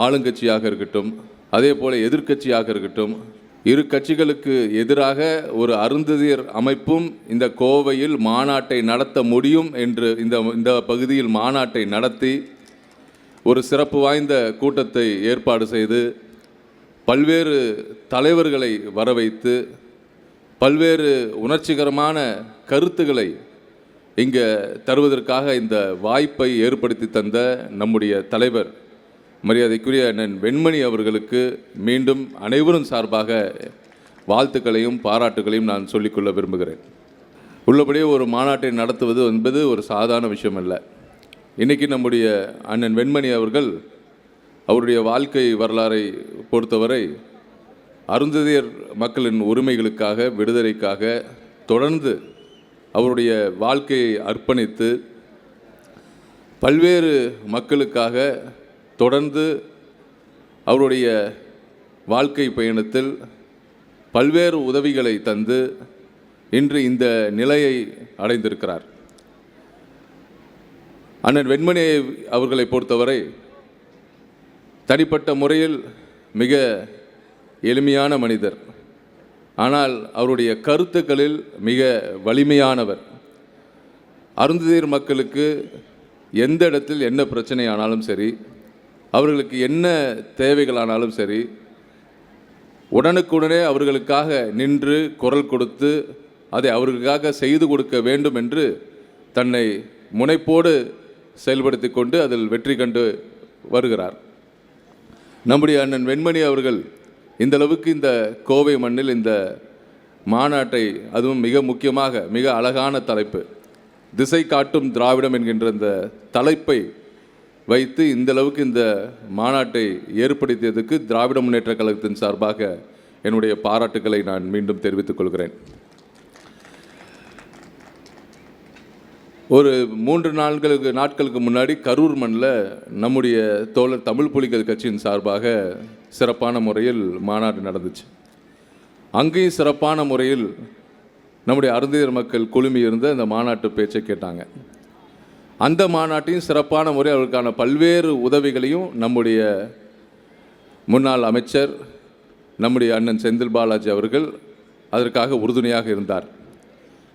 ஆளுங்கட்சியாக இருக்கட்டும், அதே போல் எதிர்க்கட்சியாக இருக்கட்டும், இரு கட்சிகளுக்கு எதிராக ஒரு அருந்ததியர் அமைப்பும் இந்த கோவையில் மாநாட்டை நடத்த முடியும் என்று இந்த பகுதியில் மாநாட்டை நடத்தி ஒரு சிறப்பு வாய்ந்த கூட்டத்தை ஏற்பாடு செய்து பல்வேறு தலைவர்களை வரவைத்து பல்வேறு உணர்ச்சிகரமான கருத்துக்களை இங்கே தருவதற்காக இந்த வாய்ப்பை ஏற்படுத்தி தந்த நம்முடைய தலைவர் மரியாதைக்குரிய அண்ணன் வெண்மணி அவர்களுக்கு மீண்டும் அனைவரும் சார்பாக வாழ்த்துக்களையும் பாராட்டுகளையும் நான் சொல்லிக்கொள்ள விரும்புகிறேன். உள்ளபடியே ஒரு மாநாட்டை நடத்துவது என்பது ஒரு சாதாரண விஷயம் அல்ல. இன்றைக்கி நம்முடைய அண்ணன் வெண்மணி அவர்கள் அவருடைய வாழ்க்கை வரலாறை பொறுத்தவரை அருந்ததியர் மக்களின் உரிமைகளுக்காக, விடுதலைக்காக தொடர்ந்து அவருடைய வாழ்க்கையை அர்ப்பணித்து பல்வேறு மக்களுக்காக தொடர்ந்து அவருடைய வாழ்க்கை பயணத்தில் பல்வேறு உதவிகளை தந்து இன்று இந்த நிலையை அடைந்திருக்கிறார். அண்ணன் வெண்மணி அவர்களை பொறுத்தவரை தனிப்பட்ட முறையில் மிக எளிமையான மனிதர். ஆனால் அவருடைய கருத்துக்களில் மிக வலிமையானவர். அருந்ததியர் மக்களுக்கு எந்த இடத்தில் என்ன பிரச்சனை ஆனாலும் சரி, அவர்களுக்கு என்ன தேவைகளானாலும் சரி, உடனுக்குடனே அவர்களுக்காக நின்று குரல் கொடுத்து அதை அவர்களுக்காக செய்து கொடுக்க வேண்டும் என்று தன்னை முனைப்போடு செயல்படுத்தி கொண்டு அதில் வெற்றி கண்டு வருகிறார். நம்முடைய அண்ணன் வெண்மணி அவர்கள் இந்தளவுக்கு இந்த கோவை மண்ணில் இந்த மாநாட்டை, அதுவும் மிக முக்கியமாக மிக அழகான தலைப்பு, திசை காட்டும் திராவிடம் என்கின்ற இந்த தலைப்பை வைத்து இந்தளவுக்கு இந்த மாநாட்டை ஏற்படுத்தியதுக்கு திராவிட முன்னேற்ற கழகத்தின் சார்பாக என்னுடைய பாராட்டுக்களை நான் மீண்டும் தெரிவித்துக் கொள்கிறேன். ஒரு 3 நாட்களுக்கு முன்னாடி கரூர் மண்ணில் நம்முடைய தோழர் தமிழ் புலிகள் கட்சியின் சார்பாக சிறப்பான முறையில் மாநாடு நடந்துச்சு. அங்கேயும் சிறப்பான முறையில் நம்முடைய அருந்ததியர் மக்கள் குழுமி இருந்த அந்த மாநாட்டு பேச்சை கேட்டாங்க. அந்த மாநாட்டையும் சிறப்பான முறை அவருக்கான பல்வேறு உதவிகளையும் நம்முடைய முன்னாள் அமைச்சர் நம்முடைய அண்ணன் செந்தில் பாலாஜி அவர்கள் அதற்காக உறுதுணையாக இருந்தார்.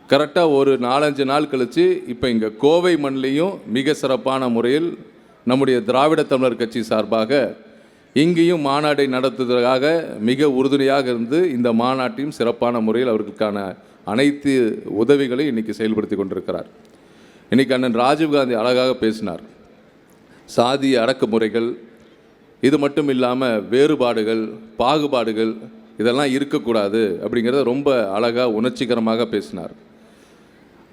கரெக்டாக ஒரு 4-5 நாள் கழித்து இப்போ இங்கே கோவை மண்ணிலையும் மிக சிறப்பான முறையில் நம்முடைய திராவிட தமிழர் கட்சி சார்பாக இங்கேயும் மாநாட்டை நடத்துவதற்காக மிக உறுதுணையாக இருந்து இந்த மாநாட்டையும் சிறப்பான முறையில் அவர்களுக்கான அனைத்து உதவிகளையும் இன்றைக்கி செயல்படுத்தி கொண்டிருக்கிறார். இன்றைக்கி அண்ணன் ராஜீவ்காந்தி அழகாக பேசினார். சாதிய அடக்குமுறைகள், இது மட்டும் இல்லாமல் வேறுபாடுகள், பாகுபாடுகள் இதெல்லாம் இருக்கக்கூடாது அப்படிங்கிறத ரொம்ப அழகாக உணர்ச்சிகரமாக பேசினார்.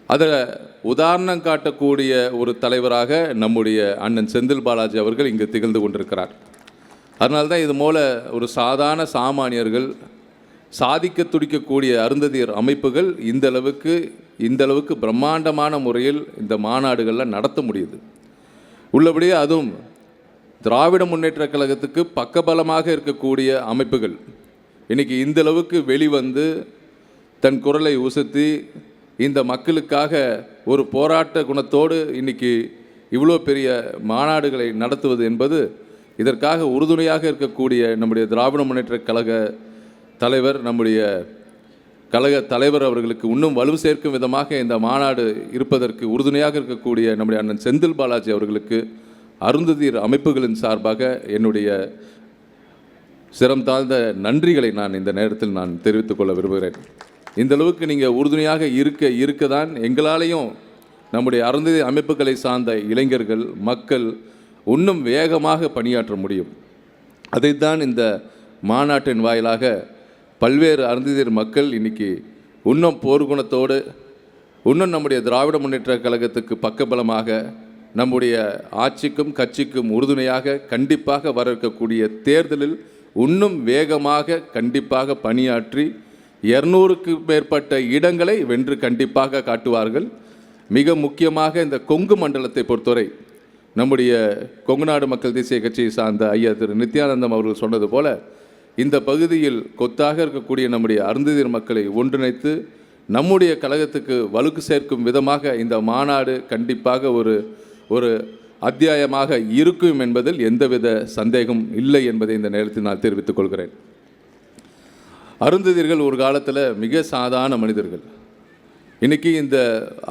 அதை உதாரணம் காட்டக்கூடிய ஒரு தலைவராக நம்முடைய அண்ணன் செந்தில் பாலாஜி அவர்கள் இங்கு திகழ்ந்து கொண்டிருக்கிறார். அதனால்தான் இது போல ஒரு சாதாரண சாமானியர்கள், சாதிக்க துடிக்கக்கூடிய அருந்ததியர் அமைப்புகள் இந்தளவுக்கு பிரம்மாண்டமான முறையில் இந்த மாநாடுகளில் நடத்த முடியுது. உள்ளபடியே அதுவும் திராவிட முன்னேற்ற கழகத்துக்கு பக்கபலமாக இருக்கக்கூடிய அமைப்புகள் இன்றைக்கி இந்தளவுக்கு வெளிவந்து தன் குரலை உசத்தி இந்த மக்களுக்காக ஒரு போராட்ட குணத்தோடு இன்றைக்கி இவ்வளோ பெரிய மாநாடுகளை நடத்துவது என்பது, இதற்காக உறுதுணையாக இருக்கக்கூடிய நம்முடைய திராவிட முன்னேற்ற கழக தலைவர், நம்முடைய கழக தலைவர் அவர்களுக்கு இன்னும் வலு சேர்க்கும் விதமாக இந்த மாநாடு இருப்பதற்கு உறுதுணையாக இருக்கக்கூடிய நம்முடைய அண்ணன் செந்தில் பாலாஜி அவர்களுக்கு அருந்ததியர் அமைப்புகளின் சார்பாக என்னுடைய சிரம் தாழ்ந்த நன்றிகளை நான் இந்த நேரத்தில் நான் தெரிவித்துக் கொள்ள விரும்புகிறேன். இந்தளவுக்கு நீங்கள் உறுதுணையாக இருக்க தான் எங்களாலேயும் நம்முடைய அருந்ததியர் அமைப்புகளை சார்ந்த இளைஞர்கள், மக்கள் இன்னும் வேகமாக பணியாற்ற முடியும். அதைத்தான் இந்த மாநாட்டின் வாயிலாக பல்வேறு அருந்ததியர் மக்கள் இன்றைக்கி இன்னும் போர்க்குணத்தோடு இன்னும் நம்முடைய திராவிட முன்னேற்ற கழகத்துக்கு பக்கபலமாக நம்முடைய ஆட்சிக்கும் கட்சிக்கும் உறுதுணையாக கண்டிப்பாக வர இருக்கக்கூடிய தேர்தலில் இன்னும் வேகமாக கண்டிப்பாக பணியாற்றி 200க்கு மேற்பட்ட இடங்களை வென்று கண்டிப்பாக காட்டுவார்கள். மிக முக்கியமாக இந்த கொங்கு மண்டலத்தை பொறுத்தவரை நம்முடைய கொங்குநாடு மக்கள் தேசிய கட்சியை சார்ந்த ஐயா திரு நித்யானந்தம் அவர்கள் சொன்னது போல இந்த பகுதியில் கொத்தாக இருக்கக்கூடிய நம்முடைய அருந்ததியர் மக்களை ஒன்றிணைத்து நம்முடைய கழகத்துக்கு வலுக்கு சேர்க்கும் விதமாக இந்த மாநாடு கண்டிப்பாக ஒரு அத்தியாயமாக இருக்கும் என்பதில் எந்தவித சந்தேகம் இல்லை என்பதை இந்த நேரத்தில் நான் தெரிவித்துக் கொள்கிறேன். அருந்ததியர்கள் ஒரு காலத்தில் மிக சாதாரண மனிதர்கள். இன்றைக்கி இந்த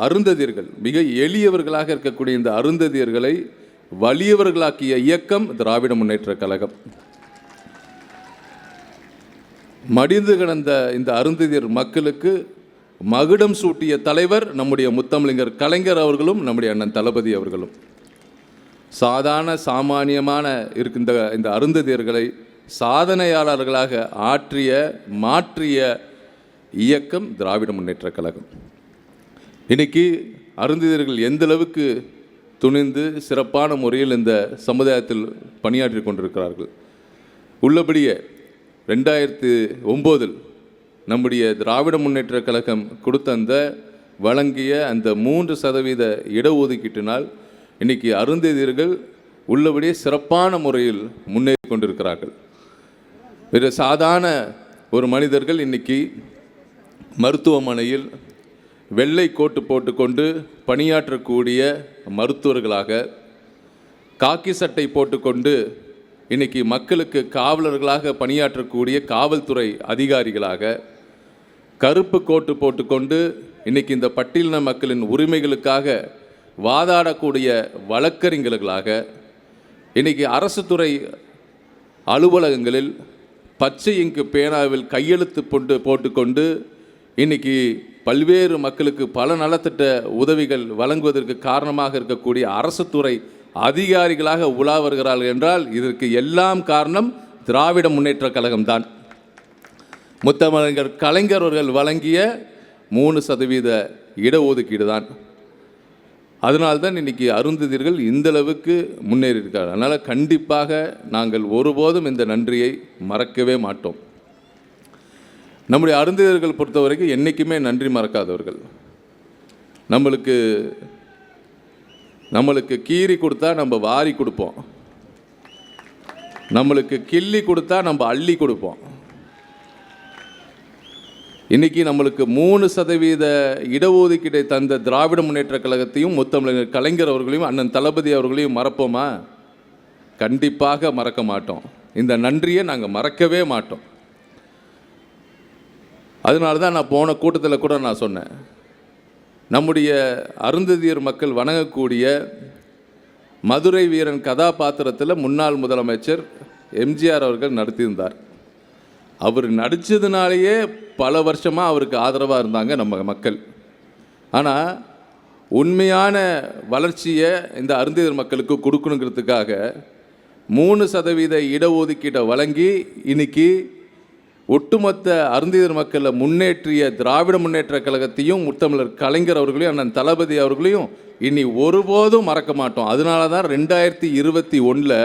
அருந்ததியர்கள் மிக எளியவர்களாக இருக்கக்கூடிய இந்த அருந்ததியர்களை வலியவர்களாக்கிய இயக்கம் திராவிட முன்னேற்ற கழகம். மடிந்து கிடந்த இந்த அருந்ததியர் மக்களுக்கு மகுடம் சூட்டிய தலைவர் நம்முடைய முத்தமிழர் கலைஞர் அவர்களும் நம்முடைய அண்ணன் தளபதி அவர்களும். சாதாரண சாமானியமான இருக்கின்ற இந்த அருந்ததியர்களை சாதனையாளர்களாக மாற்றிய இயக்கம் திராவிட முன்னேற்ற கழகம். இன்னைக்கு அருந்ததியர்கள் எந்த அளவுக்கு துணிந்து சிறப்பான முறையில் இந்த சமுதாயத்தில் பணியாற்றி கொண்டிருக்கிறார்கள். உள்ளபடியே 2009 நம்முடைய திராவிட முன்னேற்ற கழகம் கொடுத்த வழங்கிய அந்த 3% இடஒதுக்கீட்டினால் இன்னைக்கு அருந்ததியர்கள் உள்ளபடியே சிறப்பான முறையில் முன்னேறி கொண்டிருக்கிறார்கள். வேறு சாதாரண ஒரு மனிதர்கள் இன்னைக்கு மருத்துவமனையில் வெள்ளை கோட்டு போட்டுக்கொண்டு பணியாற்றக்கூடிய மருத்துவர்களாக, காக்கி சட்டை போட்டுக்கொண்டு இன்னைக்கு மக்களுக்கு காவலர்களாக பணியாற்றக்கூடிய காவல்துறை அதிகாரிகளாக, கருப்பு கோட்டு போட்டுக்கொண்டு இன்னைக்கு இந்த பட்டியலின மக்களின் உரிமைகளுக்காக வாதாடக்கூடிய வழக்கறிஞர்களாக, இன்னைக்கு அரசு துறை அலுவலகங்களில் பச்சை இங்கு பேனாவில் கையெழுத்து போட்டுக்கொண்டு இன்னைக்கு பல்வேறு மக்களுக்கு பல நலத்திட்ட உதவிகள் வழங்குவதற்கு காரணமாக இருக்கக்கூடிய அரசு துறை அதிகாரிகளாக உலா வருகிறார்கள் என்றால் இதற்கு எல்லாம் காரணம் திராவிட முன்னேற்ற கழகம்தான். முத்தமிழர் கலைஞர் அவர்கள் வழங்கிய 3% இடஒதுக்கீடு தான். அதனால்தான் இன்றைக்கி அருந்ததியர்கள் இந்தளவுக்கு முன்னேறி இருக்கார். அதனால் கண்டிப்பாக நாங்கள் ஒருபோதும் இந்த நன்றியை மறக்கவே மாட்டோம். நம்முடைய அருந்ததியர்கள் பொறுத்த வரைக்கும் என்றைக்குமே நன்றி மறக்காதவர்கள். நம்மளுக்கு கீறி கொடுத்தா நம்ம வாரி கொடுப்போம், நம்மளுக்கு கிள்ளி கொடுத்தா நம்ம அள்ளி கொடுப்போம். இன்றைக்கி நம்மளுக்கு 3% இடஒதுக்கீட்டை தந்த திராவிட முன்னேற்ற கழகத்தையும் முத்தமிழர் கலைஞர் அவர்களையும் அண்ணன் தளபதி அவர்களையும் மறப்போமா? கண்டிப்பாக மறக்க மாட்டோம். இந்த நன்றியை நாங்கள் மறக்கவே மாட்டோம். அதனால தான் நான் போன கூட்டத்தில் கூட நான் சொன்னேன், நம்முடைய அருந்ததியர் மக்கள் வணங்கக்கூடிய மதுரை வீரன் கதாபாத்திரத்தில் முன்னாள் முதலமைச்சர் எம்ஜிஆர் அவர்கள் நடித்திருந்தார். அவர் நடித்ததுனாலேயே பல வருஷமாக அவருக்கு ஆதரவாக இருந்தாங்க நம்ம மக்கள். ஆனால் உண்மையான வளர்ச்சியை இந்த அருந்ததியர் மக்களுக்கு கொடுக்கணுங்கிறதுக்காக 3% இடஒதுக்கீட்டை வழங்கி இன்னைக்கு ஒட்டுமொத்த அருந்ததியர் மக்களை முன்னேற்றிய திராவிட முன்னேற்ற கழகத்தையும் முத்தமிழர் கலைஞர் அவர்களையும் அண்ணன் தளபதி அவர்களையும் இனி ஒருபோதும் மறக்க மாட்டோம். அதனால தான் 2021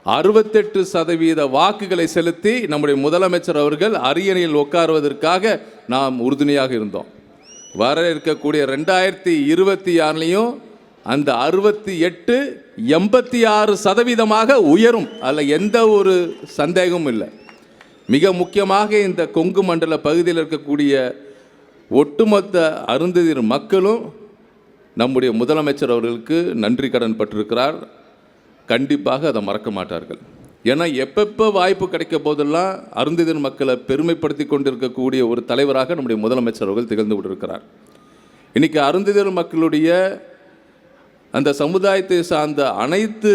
68% வாக்குகளை செலுத்தி நம்முடைய முதலமைச்சர் அவர்கள் அரியணையில் உட்காருவதற்காக நாம் உறுதுணையாக இருந்தோம். வர இருக்கக்கூடிய 2026 அந்த 68 86% உயரும். அதில் எந்த ஒரு சந்தேகமும் இல்லை. மிக முக்கியமாக இந்த கொங்கு மண்டல பகுதியில் இருக்கக்கூடிய ஒட்டுமொத்த அருந்ததியர் மக்களும் நம்முடைய முதலமைச்சர் அவர்களுக்கு நன்றி கடன் பட்டிருக்கிறார். கண்டிப்பாக அதை மறக்க மாட்டார்கள். ஏன்னா எப்பப்போ வாய்ப்பு கிடைக்க போதெல்லாம் அருந்ததியர் மக்களை பெருமைப்படுத்தி கொண்டிருக்கக்கூடிய ஒரு தலைவராக நம்முடைய முதலமைச்சர் அவர்கள் திகழ்ந்து கொண்டிருக்கிறார். இன்றைக்கி அருந்ததியர் மக்களுடைய அந்த சமுதாயத்தை சார்ந்த அனைத்து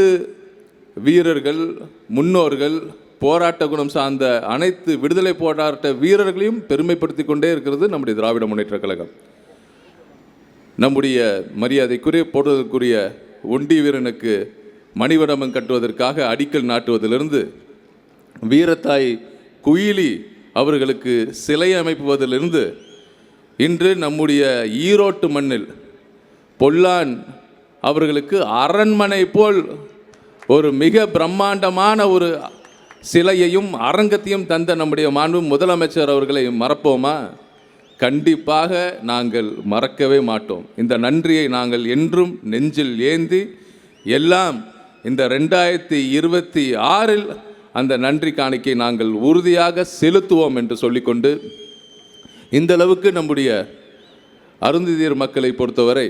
வீரர்கள், முன்னோர்கள், போராட்ட குணம் சார்ந்த அனைத்து விடுதலை போராட்ட வீரர்களையும் பெருமைப்படுத்தி கொண்டே இருக்கிறது நம்முடைய திராவிட முன்னேற்ற கழகம். நம்முடைய மரியாதைக்குரிய போடுவதற்குரிய ஒண்டி வீரனுக்கு மணிவடமம் கட்டுவதற்காக அடிக்கல் நாட்டுவதிலிருந்து, வீரத்தாய் குயிலி அவர்களுக்கு சிலை அமைப்புவதிலிருந்து, இன்று நம்முடைய ஈரோட்டு மண்ணில் பொல்லான் அவர்களுக்கு அரண்மனை போல் ஒரு மிக பிரம்மாண்டமான ஒரு சிலையையும் அரங்கத்தையும் தந்த நம்முடைய மாண்பு முதலமைச்சர் அவர்களை மறப்போமா? கண்டிப்பாக நாங்கள் மறக்கவே மாட்டோம். இந்த நன்றியை நாங்கள் என்றும் நெஞ்சில் ஏந்தி எல்லாம் இந்த 2026 அந்த நன்றி காணிக்கை நாங்கள் உறுதியாக செலுத்துவோம் என்று சொல்லிக்கொண்டு, இந்த அளவுக்கு நம்முடைய அருந்ததியர் மக்களை பொறுத்தவரை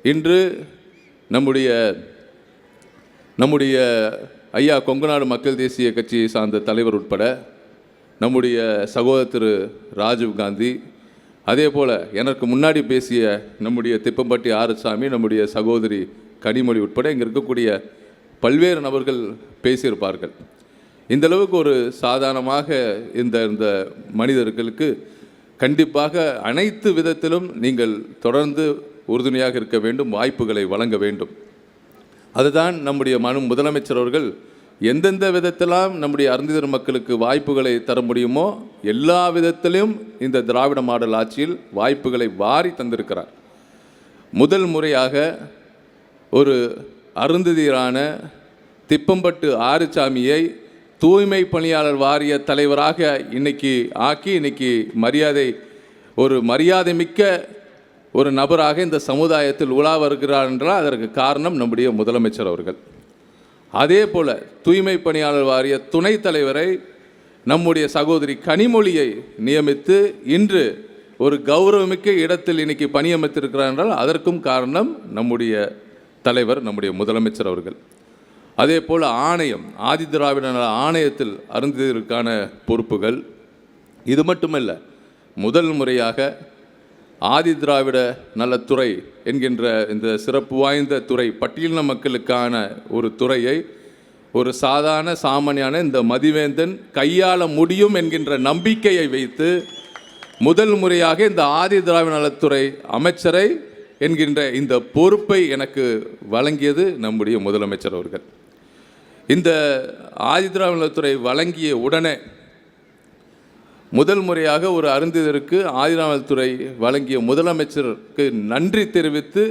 இன்று நம்முடைய நம்முடைய ஐயா கொங்குநாடு மக்கள் தேசிய கட்சியை சார்ந்த தலைவர் உட்பட நம்முடைய சகோதரர் திரு ராஜீவ் காந்தி, அதே போல் எனக்கு முன்னாடி பேசிய நம்முடைய திப்பம்பட்டி ஆறுசாமி, நம்முடைய சகோதரி கனிமொழி உட்பட இங்கே இருக்கக்கூடிய பல்வேறு நபர்கள் பேசியிருப்பார்கள். இந்தளவுக்கு ஒரு சாதாரணமாக இந்த மனிதர்களுக்கு கண்டிப்பாக அனைத்து விதத்திலும் நீங்கள் தொடர்ந்து உறுதுணையாக இருக்க வேண்டும், வாய்ப்புகளை வழங்க வேண்டும். அதுதான் நம்முடைய முதலமைச்சர் அவர்கள் எந்தெந்த விதத்திலாம் நம்முடைய அருந்திதர் மக்களுக்கு வாய்ப்புகளை தர முடியுமோ எல்லா விதத்திலும் இந்த திராவிட மாடல் ஆட்சியில் வாய்ப்புகளை வாரி தந்திருக்கிறார். முதல் முறையாக ஒரு அருந்ததியரான திப்பம்பட்டு ஆறுசாமியை தூய்மை பணியாளர் வாரிய தலைவராக இன்னைக்கு மரியாதை மிக்க ஒரு நபராக இந்த சமுதாயத்தில் உலா வருகிறார் என்றால் அதற்கு காரணம் நம்முடைய முதலமைச்சர் அவர்கள். அதே போல் தூய்மை பணியாளர் வாரிய துணைத் தலைவரை நம்முடைய சகோதரி கனிமொழியை நியமித்து இன்று ஒரு கௌரவமிக்க இடத்தில் இன்னைக்கு பணியமைத்திருக்கிறார் என்றால் அதற்கும் காரணம் நம்முடைய தலைவர், நம்முடைய முதலமைச்சர் அவர்கள். அதே போல் ஆணையம், ஆதி திராவிட நல ஆணையத்தில் அருந்ததியருக்கான பொறுப்புகள். இது மட்டுமல்ல, முதல் முறையாக ஆதி திராவிட நலத்துறை என்கின்ற இந்த சிறப்பு வாய்ந்த துறை, பட்டியலின மக்களுக்கான ஒரு துறையை ஒரு சாமானியான இந்த மதிவேந்தன் கையாள முடியும் என்கின்ற நம்பிக்கையை வைத்து முதல் முறையாக இந்த ஆதி திராவிட நலத்துறை அமைச்சரை என்கின்ற இந்த பொறுப்பை எனக்கு வழங்கியது நம்முடைய முதலமைச்சர் அவர்கள். இந்த ஆதி திராவிட நலத்துறை வழங்கிய உடனே முதல் முறையாக ஒரு அருந்திதருக்கு ஆதிராமத்துறை வழங்கிய முதலமைச்சருக்கு நன்றி தெரிவித்து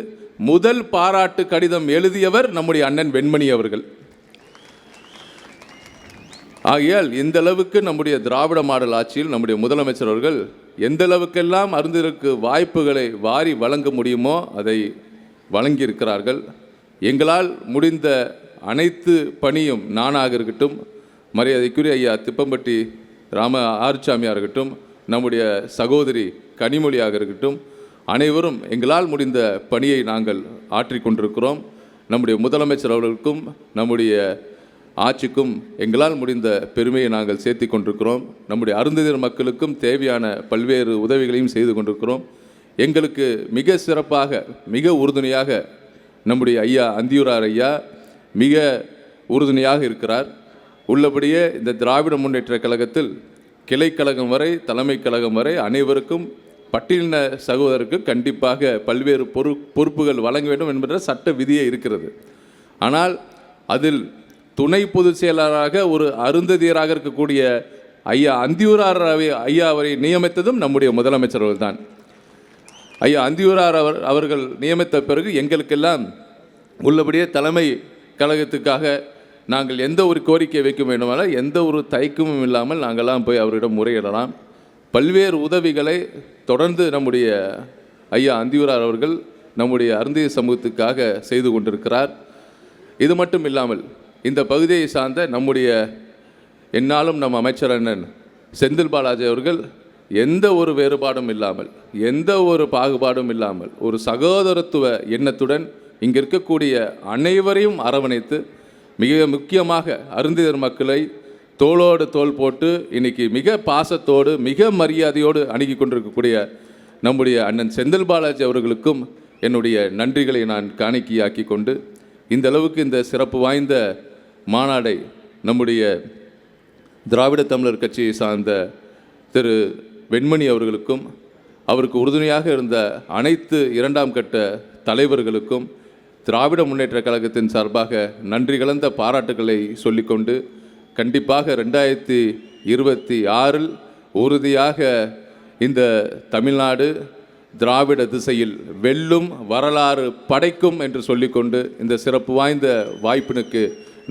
முதல் பாராட்டு கடிதம் எழுதியவர் நம்முடைய அண்ணன் வெண்மணி அவர்கள். ஆகையால் இந்த அளவுக்கு நம்முடைய திராவிட மாடல் ஆட்சியில் நம்முடைய முதலமைச்சர் அவர்கள் எந்த அளவுக்கெல்லாம் அருந்திதருக்கு வாய்ப்புகளை வாரி வழங்க முடியுமோ அதை வழங்கியிருக்கிறார்கள். எங்களால் முடிந்த அனைத்து பணியும் நானாக இருக்கட்டும், மரியாதைக்குரிய ஐயா திப்பம்பட்டி ஆறுசாமியாக இருக்கட்டும், நம்முடைய சகோதரி கனிமொழியாக இருக்கட்டும், அனைவரும் எங்களால் முடிந்த பணியை நாங்கள் ஆற்றிக்கொண்டிருக்கிறோம். நம்முடைய முதலமைச்சர் அவர்களுக்கும் நம்முடைய ஆட்சிக்கும் எங்களால் முடிந்த பெருமையை நாங்கள் சேர்த்தி கொண்டிருக்கிறோம். நம்முடைய அருந்ததியர் மக்களுக்கும் தேவையான பல்வேறு உதவிகளையும் செய்து கொண்டிருக்கிறோம். எங்களுக்கு மிக சிறப்பாக, மிக உறுதுணையாக நம்முடைய ஐயா அந்தியூரார் ஐயா மிக உறுதுணையாக இருக்கிறார். உள்ளபடியே இந்த திராவிட முன்னேற்ற கழகத்தில் கிளைக்கழகம் வரை, தலைமை கழகம் வரை அனைவருக்கும் பட்டியலின சகோதரருக்கு கண்டிப்பாக பல்வேறு பொறுப்புகள் வழங்க வேண்டும் என்கிற சட்ட விதியே இருக்கிறது. ஆனால் அதில் துணை பொதுச் செயலாளராக ஒரு அருந்ததியராக இருக்கக்கூடிய ஐயா அந்தியூரார் ஐயா அவரை நியமித்ததும் நம்முடைய முதலமைச்சர் அவர்கள்தான். ஐயா அந்தியூரார் அவர்கள் நியமித்த பிறகு எங்களுக்கெல்லாம் உள்ளபடியே தலைமை கழகத்துக்காக நாங்கள் எந்த ஒரு கோரிக்கை வைக்க வேண்டுமானால் எந்த ஒரு தயக்கமும் இல்லாமல் நாங்கள்லாம் போய் அவரிடம் முறையிடலாம். பல்வேறு உதவிகளை தொடர்ந்து நம்முடைய ஐயா அந்தியூரார் அவர்கள் நம்முடைய அருந்ததியர் சமூகத்துக்காக செய்து கொண்டிருக்கிறார். இது மட்டும் இல்லாமல் இந்த பகுதியை சார்ந்த நம்முடைய என்னாலும் நம் அமைச்சர் அண்ணன் செந்தில் பாலாஜி அவர்கள் எந்த ஒரு வேறுபாடும் இல்லாமல், எந்த ஒரு பாகுபாடும் இல்லாமல் ஒரு சகோதரத்துவ எண்ணத்துடன் இங்கே இருக்கக்கூடிய அனைவரையும் அரவணைத்து மிக முக்கியமாக அருந்ததியர் மக்களை தோளோடு தோள் போட்டு இன்னைக்கு மிக பாசத்தோடு மிக மரியாதையோடு அணுகி கொண்டிருக்கக்கூடிய நம்முடைய அண்ணன் செந்தில் பாலாஜி அவர்களுக்கும் என்னுடைய நன்றிகளை நான் காணிக்கையாக்கி கொண்டு இந்த அளவுக்கு இந்த சிறப்பு வாய்ந்த மாநாடை நம்முடைய திராவிட தமிழர் கட்சியை சார்ந்த திரு வெண்மணி அவர்களுக்கும் அவருக்கு உறுதுணையாக இருந்த அனைத்து இரண்டாம் கட்ட தலைவர்களுக்கும் திராவிட முன்னேற்ற கழகத்தின் சார்பாக நன்றி கலந்த பாராட்டுகளை சொல்லிக்கொண்டு கண்டிப்பாக 2026 உறுதியாக இந்த தமிழ்நாடு திராவிட திசையில் வெல்லும், வரலாறு படைக்கும் என்று சொல்லிக்கொண்டு இந்த சிறப்பு வாய்ந்த வாய்ப்பினுக்கு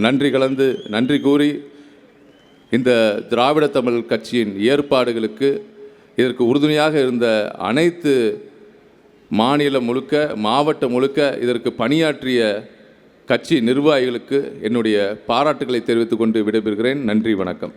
நன்றி கூறி இந்த திராவிட தமிழ் கட்சியின் ஏற்பாடுகளுக்கு இதற்கு உறுதுணையாக இருந்த அனைத்து மாநிலம் முழுக்க, மாவட்டம் முழுக்க இதற்கு பணியாற்றிய கட்சி நிர்வாகிகளுக்கு என்னுடைய பாராட்டுகளை தெரிவித்துக் கொண்டு விடைபெறுகிறேன். நன்றி, வணக்கம்.